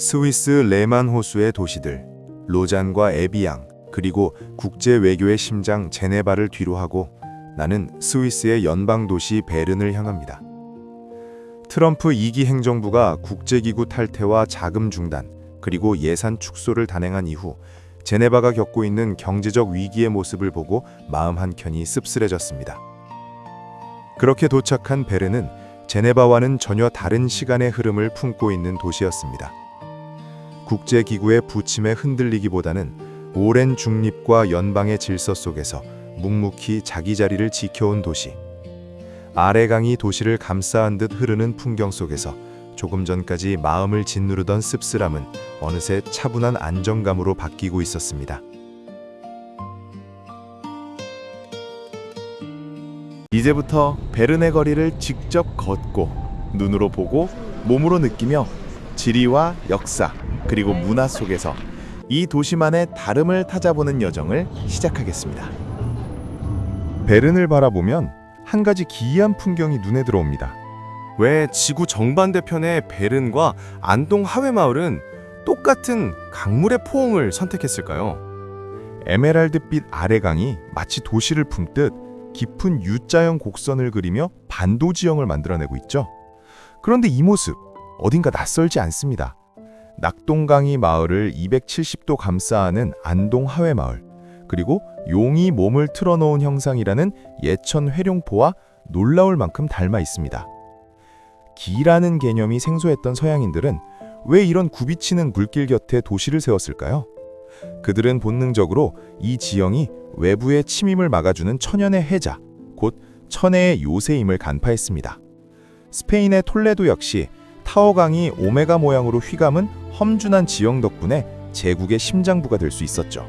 스위스 레만 호수의 도시들, 로잔과 에비앙, 그리고 국제 외교의 심장 제네바를 뒤로하고 나는 스위스의 연방 도시 베른을 향합니다. 트럼프 2기 행정부가 국제기구 탈퇴와 자금 중단, 그리고 예산 축소를 단행한 이후 제네바가 겪고 있는 경제적 위기의 모습을 보고 마음 한켠이 씁쓸해졌습니다. 그렇게 도착한 베른은 제네바와는 전혀 다른 시간의 흐름을 품고 있는 도시였습니다. 국제기구의 부침에 흔들리기보다는 오랜 중립과 연방의 질서 속에서 묵묵히 자기 자리를 지켜온 도시. 아래강이 도시를 감싸한 듯 흐르는 풍경 속에서 조금 전까지 마음을 짓누르던 씁쓸함은 어느새 차분한 안정감으로 바뀌고 있었습니다. 이제부터 베른의 거리를 직접 걷고 눈으로 보고 몸으로 느끼며 지리와 역사 그리고 문화 속에서 이 도시만의 다름을 찾아보는 여정을 시작하겠습니다. 베른을 바라보면 한 가지 기이한 풍경이 눈에 들어옵니다. 왜 지구 정반대편의 베른과 안동 하회마을은 똑같은 강물의 포옹을 선택했을까요? 에메랄드빛 아래강이 마치 도시를 품듯 깊은 U자형 곡선을 그리며 반도 지형을 만들어내고 있죠. 그런데 이 모습 어딘가 낯설지 않습니다. 낙동강이 마을을 270도 감싸는 안동 하회마을, 그리고 용이 몸을 틀어놓은 형상이라는 예천 회룡포와 놀라울 만큼 닮아 있습니다. 기라는 개념이 생소했던 서양인들은 왜 이런 굽이치는 물길 곁에 도시를 세웠을까요? 그들은 본능적으로 이 지형이 외부의 침입을 막아주는 천연의 해자, 곧 천혜의 요새임을 간파했습니다. 스페인의 톨레도 역시 타어강이 오메가 모양으로 휘감은 험준한 지형 덕분에 제국의 심장부가 될 수 있었죠.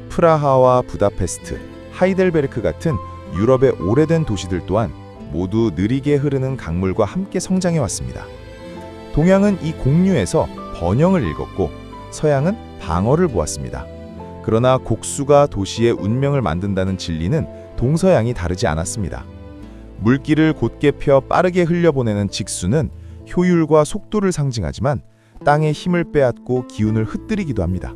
프라하와 부다페스트, 하이델베르크 같은 유럽의 오래된 도시들 또한 모두 느리게 흐르는 강물과 함께 성장해왔습니다. 동양은 이 공류에서 번영을 읽었고 서양은 방어를 보았습니다. 그러나 곡수가 도시의 운명을 만든다는 진리는 동서양이 다르지 않았습니다. 물길을 곧게 펴 빠르게 흘려보내는 직수는 효율과 속도를 상징하지만 땅의 힘을 빼앗고 기운을 흩뜨리기도 합니다.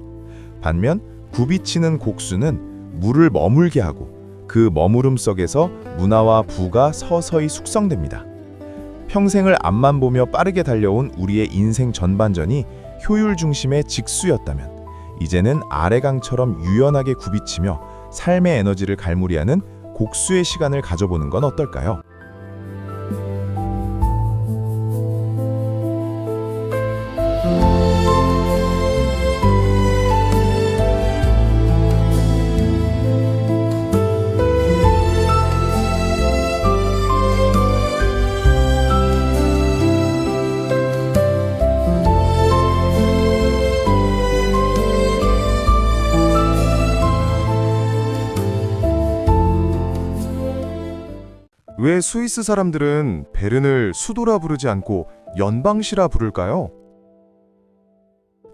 반면 굽이치는 곡수는 물을 머물게 하고 그 머무름 속에서 문화와 부가 서서히 숙성됩니다. 평생을 앞만 보며 빠르게 달려온 우리의 인생 전반전이 효율 중심의 직수였다면 이제는 아래강처럼 유연하게 굽이치며 삶의 에너지를 갈무리하는 곡수의 시간을 가져보는 건 어떨까요? 왜 스위스 사람들은 베른을 수도라 부르지 않고 연방시라 부를까요?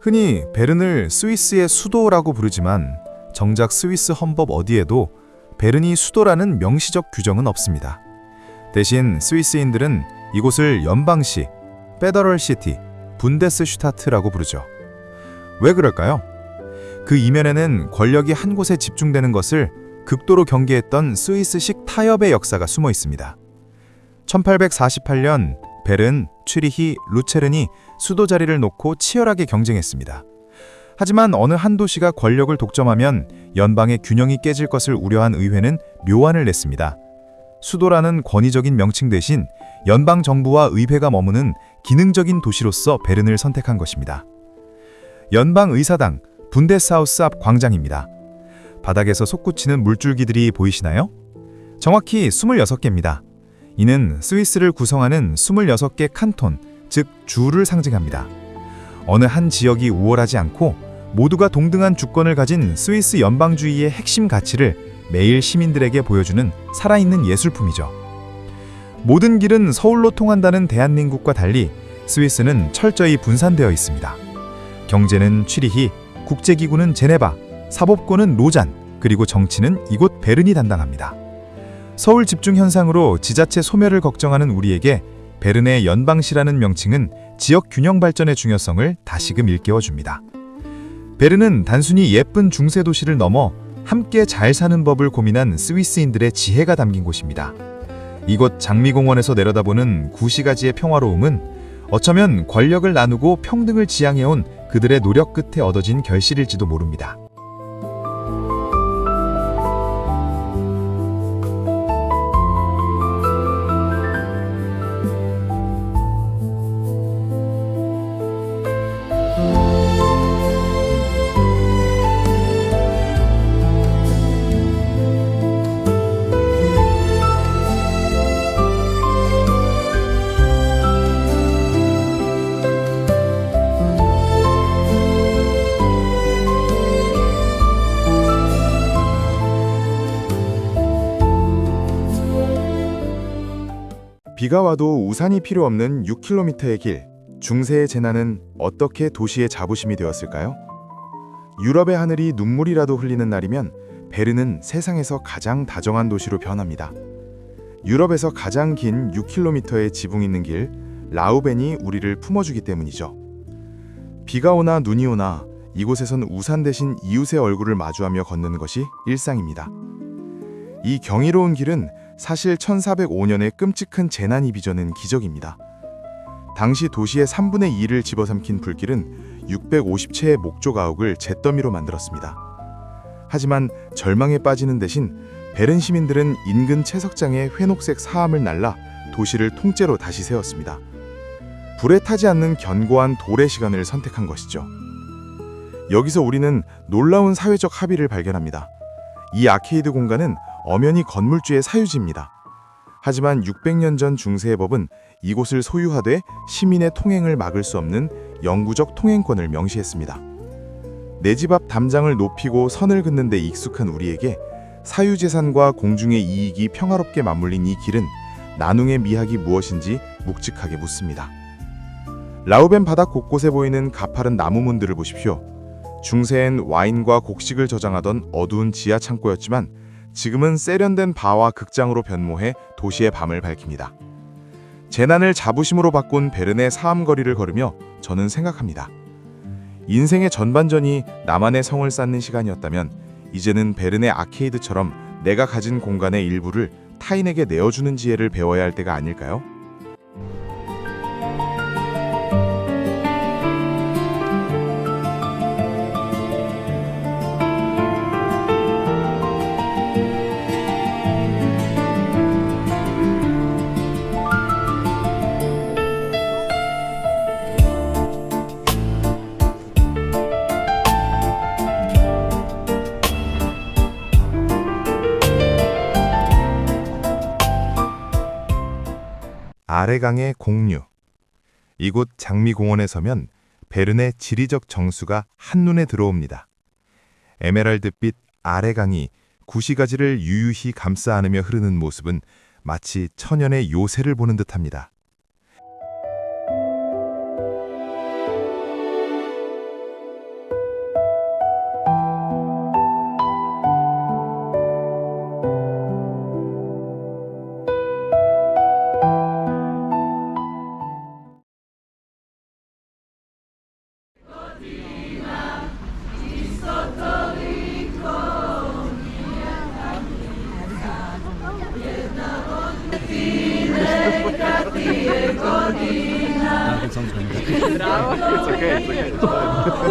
흔히 베른을 스위스의 수도라고 부르지만 정작 스위스 헌법 어디에도 베른이 수도라는 명시적 규정은 없습니다. 대신 스위스인들은 이곳을 연방시, 페더럴 시티, 분데스슈타트라고 부르죠. 왜 그럴까요? 그 이면에는 권력이 한 곳에 집중되는 것을 극도로 경계했던 스위스식 타협의 역사가 숨어 있습니다. 1848년 베른, 취리히, 루체른이 수도 자리를 놓고 치열하게 경쟁했습니다. 하지만 어느 한 도시가 권력을 독점하면 연방의 균형이 깨질 것을 우려한 의회는 묘안을 냈습니다. 수도라는 권위적인 명칭 대신 연방 정부와 의회가 머무는 기능적인 도시로서 베른을 선택한 것입니다. 연방 의사당 분데스하우스 앞 광장입니다. 바닥에서 솟구치는 물줄기들이 보이시나요? 정확히 26개입니다. 이는 스위스를 구성하는 26개 칸톤, 즉 주를 상징합니다. 어느 한 지역이 우월하지 않고 모두가 동등한 주권을 가진 스위스 연방주의의 핵심 가치를 매일 시민들에게 보여주는 살아있는 예술품이죠. 모든 길은 서울로 통한다는 대한민국과 달리 스위스는 철저히 분산되어 있습니다. 경제는 취리히, 국제기구는 제네바, 사법권은 로잔, 그리고 정치는 이곳 베른이 담당합니다. 서울 집중 현상으로 지자체 소멸을 걱정하는 우리에게 베른의 연방시라는 명칭은 지역 균형 발전의 중요성을 다시금 일깨워줍니다. 베른은 단순히 예쁜 중세 도시를 넘어 함께 잘 사는 법을 고민한 스위스인들의 지혜가 담긴 곳입니다. 이곳 장미공원에서 내려다보는 구시가지의 평화로움은 어쩌면 권력을 나누고 평등을 지향해온 그들의 노력 끝에 얻어진 결실일지도 모릅니다. 비가 와도 우산이 필요 없는 6km의 길, 중세의 재난은 어떻게 도시의 자부심이 되었을까요? 유럽의 하늘이 눈물이라도 흘리는 날이면 베른은 세상에서 가장 다정한 도시로 변합니다. 유럽에서 가장 긴 6km의 지붕 있는 길, 라우벤이 우리를 품어주기 때문이죠. 비가 오나 눈이 오나 이곳에선 우산 대신 이웃의 얼굴을 마주하며 걷는 것이 일상입니다. 이 경이로운 길은 사실 1405년의 끔찍한 재난이 빚어낸 기적입니다. 당시 도시의 3분의 2를 집어삼킨 불길은 650채의 목조 가옥을 잿더미로 만들었습니다. 하지만 절망에 빠지는 대신 베른 시민들은 인근 채석장에 회녹색 사암을 날라 도시를 통째로 다시 세웠습니다. 불에 타지 않는 견고한 돌의 시간을 선택한 것이죠. 여기서 우리는 놀라운 사회적 합의를 발견합니다. 이 아케이드 공간은 엄연히 건물주의 사유지입니다. 하지만 600년 전 중세의 법은 이곳을 소유하되 시민의 통행을 막을 수 없는 영구적 통행권을 명시했습니다. 내 집 앞 담장을 높이고 선을 긋는 데 익숙한 우리에게 사유재산과 공중의 이익이 평화롭게 맞물린 이 길은 나눔의 미학이 무엇인지 묵직하게 묻습니다. 라우벤 바닥 곳곳에 보이는 가파른 나무문들을 보십시오. 중세엔 와인과 곡식을 저장하던 어두운 지하 창고였지만 지금은 세련된 바와 극장으로 변모해 도시의 밤을 밝힙니다. 재난을 자부심으로 바꾼 베른의 사암거리를 걸으며 저는 생각합니다. 인생의 전반전이 나만의 성을 쌓는 시간이었다면 이제는 베른의 아케이드처럼 내가 가진 공간의 일부를 타인에게 내어주는 지혜를 배워야 할 때가 아닐까요? 아래강의 공류. 이곳 장미공원에 서면 베른의 지리적 정수가 한눈에 들어옵니다. 에메랄드빛 아래강이 구시가지를 유유히 감싸 안으며 흐르는 모습은 마치 천연의 요새를 보는 듯합니다.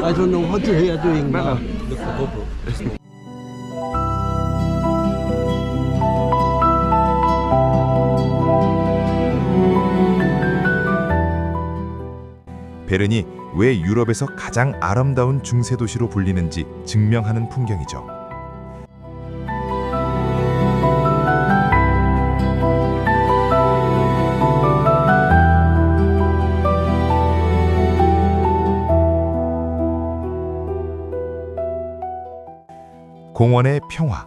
I don't know what they are doing now. Look for GoPro. 베른이 왜 유럽에서 가장 아름다운 중세 도시로 불리는지 증명하는 풍경이죠. 공원의 평화.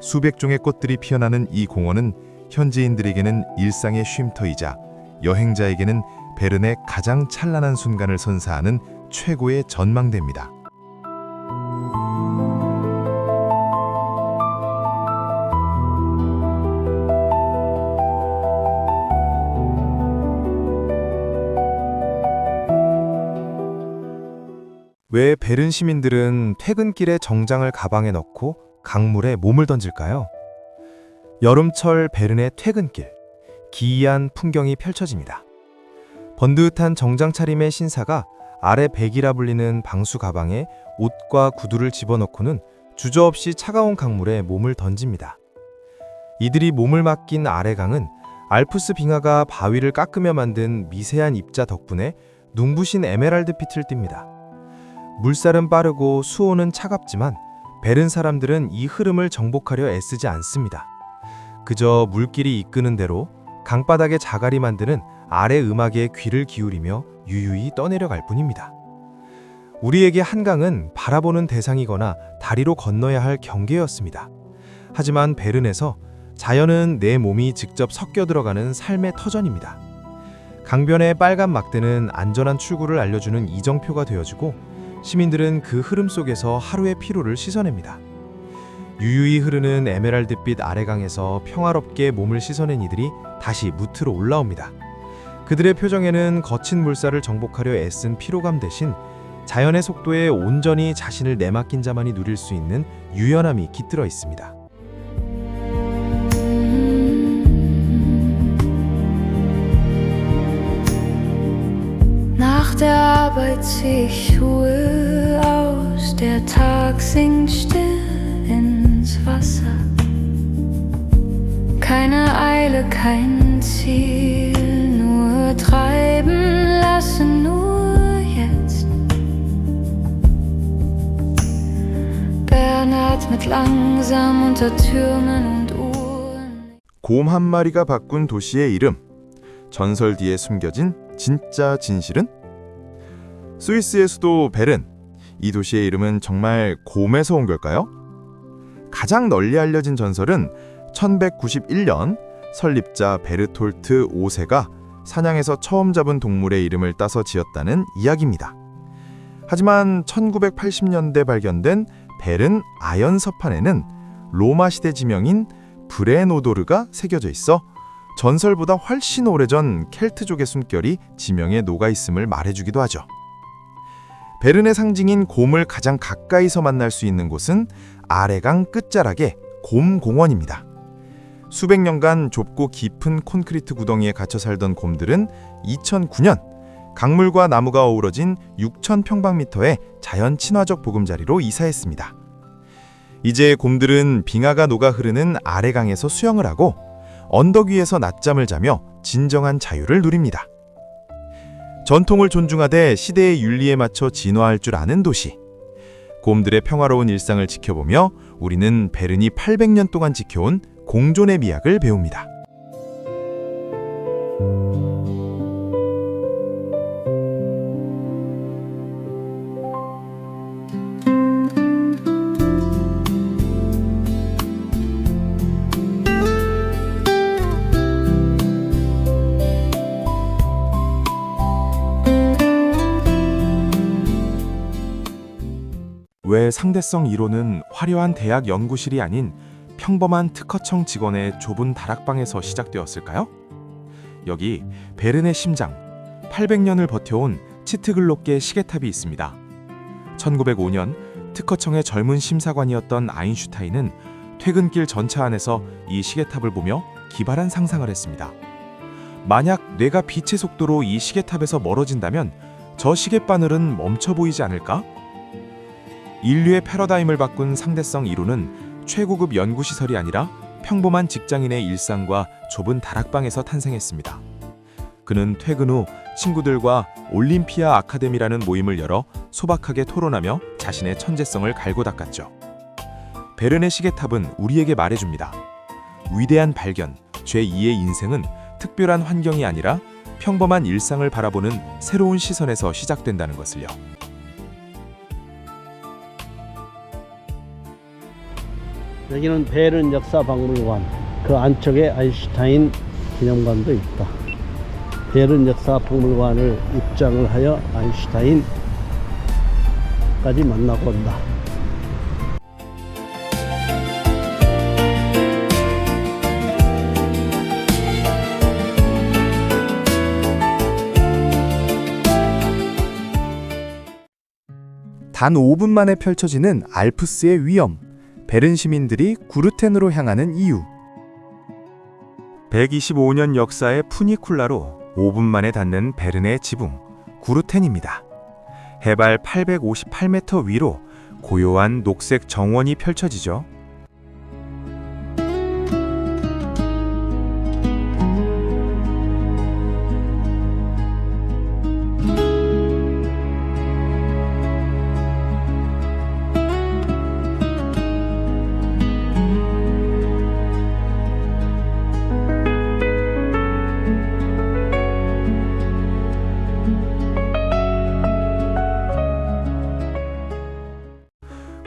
수백 종의 꽃들이 피어나는 이 공원은 현지인들에게는 일상의 쉼터이자 여행자에게는 베른의 가장 찬란한 순간을 선사하는 최고의 전망대입니다. 왜 베른 시민들은 퇴근길에 정장을 가방에 넣고 강물에 몸을 던질까요? 여름철 베른의 퇴근길, 기이한 풍경이 펼쳐집니다. 번듯한 정장 차림의 신사가 아래 백이라 불리는 방수 가방에 옷과 구두를 집어넣고는 주저없이 차가운 강물에 몸을 던집니다. 이들이 몸을 맡긴 아래강은 알프스 빙하가 바위를 깎으며 만든 미세한 입자 덕분에 눈부신 에메랄드 빛을 띱니다. 물살은 빠르고 수온은 차갑지만 베른 사람들은 이 흐름을 정복하려 애쓰지 않습니다. 그저 물길이 이끄는 대로 강바닥에 자갈이 만드는 아래 음악에 귀를 기울이며 유유히 떠내려갈 뿐입니다. 우리에게 한강은 바라보는 대상이거나 다리로 건너야 할 경계였습니다. 하지만 베른에서 자연은 내 몸이 직접 섞여 들어가는 삶의 터전입니다. 강변의 빨간 막대는 안전한 출구를 알려주는 이정표가 되어주고 시민들은 그 흐름 속에서 하루의 피로를 씻어냅니다. 유유히 흐르는 에메랄드빛 아래강에서 평화롭게 몸을 씻어낸 이들이 다시 무트로 올라옵니다. 그들의 표정에는 거친 물살을 정복하려 애쓴 피로감 대신 자연의 속도에 온전히 자신을 내맡긴 자만이 누릴 수 있는 유연함이 깃들어 있습니다. Nach der Arbeit zieh ich Ruhe aus, der Tag sinkt still ins Wasser. Keine Eile, kein Ziel, nur treiben lassen, nur jetzt. Bern atmet langsam unter Türmen und Uhren. 곰 한 마리가 바꾼 도시의 이름, 전설 뒤에 숨겨진 진짜 진실은? 스위스의 수도 베른, 이 도시의 이름은 정말 곰에서 온 걸까요? 가장 널리 알려진 전설은 1191년 설립자 베르톨트 5세가 사냥에서 처음 잡은 동물의 이름을 따서 지었다는 이야기입니다. 하지만 1980년대 발견된 베른 아연 서판에는 로마 시대 지명인 브레노도르가 새겨져 있어 전설보다 훨씬 오래전 켈트족의 숨결이 지명에 녹아있음을 말해주기도 하죠. 베른의 상징인 곰을 가장 가까이서 만날 수 있는 곳은 아래강 끝자락의 곰공원입니다. 수백 년간 좁고 깊은 콘크리트 구덩이에 갇혀 살던 곰들은 2009년 강물과 나무가 어우러진 6,000평방미터의 자연 친화적 보금자리로 이사했습니다. 이제 곰들은 빙하가 녹아 흐르는 아래강에서 수영을 하고 언덕 위에서 낮잠을 자며 진정한 자유를 누립니다. 전통을 존중하되 시대의 윤리에 맞춰 진화할 줄 아는 도시. 곰들의 평화로운 일상을 지켜보며 우리는 베른이 800년 동안 지켜온 공존의 미학을 배웁니다. 왜 상대성 이론은 화려한 대학 연구실이 아닌 평범한 특허청 직원의 좁은 다락방에서 시작되었을까요? 여기 베른의 심장, 800년을 버텨온 치트글로케 시계탑이 있습니다. 1905년 특허청의 젊은 심사관이었던 아인슈타인은 퇴근길 전차 안에서 이 시계탑을 보며 기발한 상상을 했습니다. 만약 뇌가 빛의 속도로 이 시계탑에서 멀어진다면 저 시계바늘은 멈춰 보이지 않을까? 인류의 패러다임을 바꾼 상대성 이론은 최고급 연구시설이 아니라 평범한 직장인의 일상과 좁은 다락방에서 탄생했습니다. 그는 퇴근 후 친구들과 올림피아 아카데미라는 모임을 열어 소박하게 토론하며 자신의 천재성을 갈고 닦았죠. 베른의 시계탑은 우리에게 말해줍니다. 위대한 발견, 제2의 인생은 특별한 환경이 아니라 평범한 일상을 바라보는 새로운 시선에서 시작된다는 것을요. 여기는 베른 역사박물관, 그 안쪽에 아인슈타인 기념관도 있다. 베른 역사박물관을 입장을 하여 아인슈타인까지 만나고 온다. 단 5분 만에 펼쳐지는 알프스의 위험, 베른 시민들이 구르텐으로 향하는 이유. 125년 역사의 푸니쿨라로 5분 만에 닿는 베른의 지붕, 구르텐입니다. 해발 858m 위로 고요한 녹색 정원이 펼쳐지죠.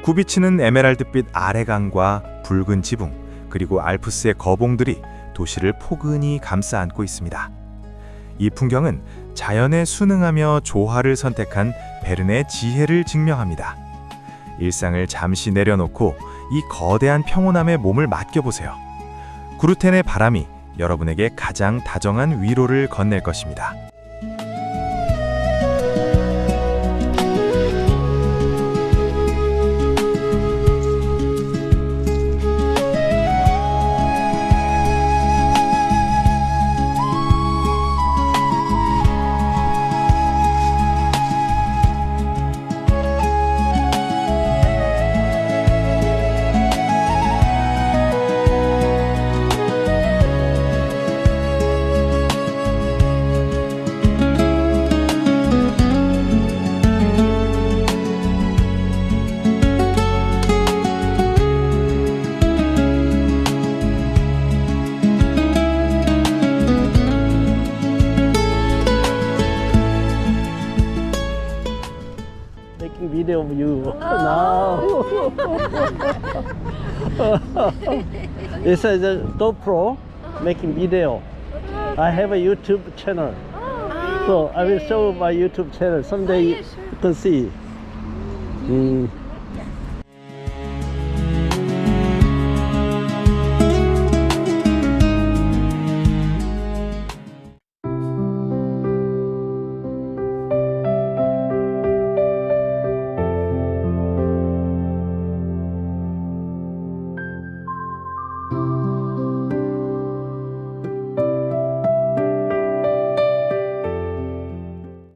굽이치는 에메랄드빛 아래강과 붉은 지붕, 그리고 알프스의 거봉들이 도시를 포근히 감싸 안고 있습니다. 이 풍경은 자연에 순응하며 조화를 선택한 베른의 지혜를 증명합니다. 일상을 잠시 내려놓고 이 거대한 평온함에 몸을 맡겨보세요. 구르텐의 바람이 여러분에게 가장 다정한 위로를 건넬 것입니다. Making video of you now. This is a GoPro making video. I have a YouTube channel. So I will show my YouTube channel someday. You can see.